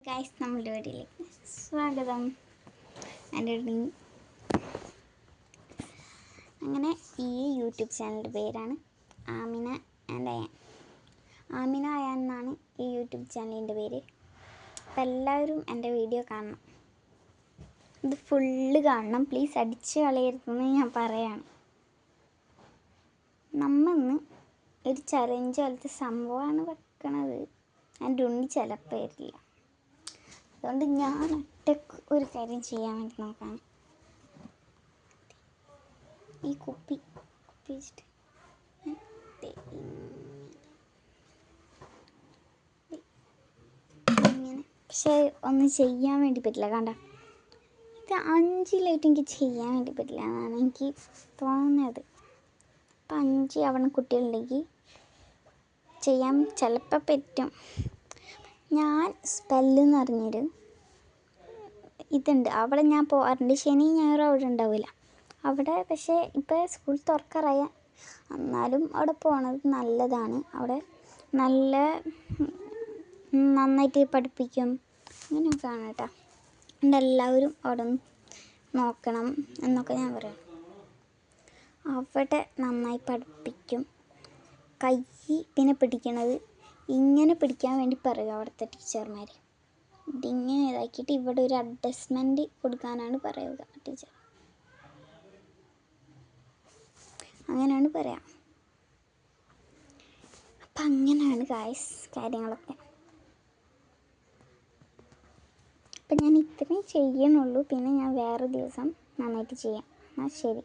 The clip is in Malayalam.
ഗൈസ്, നമ്മളുടെ വീഡിയോയിലേക്ക് സ്വാഗതം. എൻ്റെ അങ്ങനെ ഈ യൂട്യൂബ് ചാനലിൻ്റെ പേരാണ് ആമിന ആൻഡ് അയാൻ. ആമിന അയാൻ എന്നാണ് ഈ യൂട്യൂബ് ചാനലിൻ്റെ പേര്. അപ്പം എല്ലാവരും എൻ്റെ വീഡിയോ കാണണം, ഇത് ഫുള്ള് കാണണം. പ്ലീസ് അടിച്ച് കളയരുതെന്ന് ഞാൻ പറയാണ്. നമ്മന്ന് ഒരു ചലഞ്ച് പോലത്തെ സംഭവമാണ് വെക്കണത്. എൻ്റെ ഉണ്ണി ചിലപ്പോൾ വരില്ല, അതുകൊണ്ട് ഞാൻ ഒറ്റക്ക് ഒരു കാര്യം ചെയ്യാൻ വേണ്ടി നോക്കാം. ഈ കുപ്പി വെച്ചിട്ട് ഇങ്ങനെ, പക്ഷേ ഒന്നും ചെയ്യാൻ വേണ്ടി പറ്റില്ല. കണ്ട, ഇത് 5 ലൈറ്റ് എനിക്ക് ചെയ്യാൻ വേണ്ടി പറ്റില്ല എന്നാണ് എനിക്ക് തോന്നുന്നത്. അപ്പം 5 ആവണ കുട്ടികളുണ്ടെങ്കിൽ ചെയ്യാൻ ചിലപ്പോൾ പറ്റും. ഞാൻ സ്പെല്ലെന്ന് പറഞ്ഞൊരു ഇതുണ്ട്, അവിടെ ഞാൻ പോകാറുണ്ട്. ശനി ഞായറും അവിടെ ഉണ്ടാവില്ല. അവിടെ പക്ഷേ ഇപ്പോൾ സ്കൂൾ തുറക്കാറായ, എന്നാലും അവിടെ പോണത് നല്ലതാണ്. അവിടെ നന്നായിട്ട് പഠിപ്പിക്കും. അങ്ങനെയൊക്കെയാണ് കേട്ടോ. അതുകൊണ്ട് എല്ലാവരും അവിടെ നോക്കണം എന്നൊക്കെ ഞാൻ പറയാം. അവിടെ നന്നായി പഠിപ്പിക്കും. കൈ പിന്നെ പിടിക്കണത് ഇങ്ങനെ പിടിക്കാൻ വേണ്ടി പറയും അവിടുത്തെ ടീച്ചർമാർ. ഇതിങ്ങനെ ഇതാക്കിയിട്ട് ഇവിടെ ഒരു അഡ്ജസ്റ്റ്മെൻറ്റ് കൊടുക്കാനാണ് പറയുക ടീച്ചർ. അങ്ങനെയാണ് പറയാം. അപ്പം അങ്ങനെയാണ് ഗായ്സ് കാര്യങ്ങളൊക്കെ. അപ്പം ഞാൻ ഇത്രയും ചെയ്യണുള്ളൂ. പിന്നെ ഞാൻ വേറെ ദിവസം നന്നായിട്ട് ചെയ്യാം. എന്നാൽ ശരി.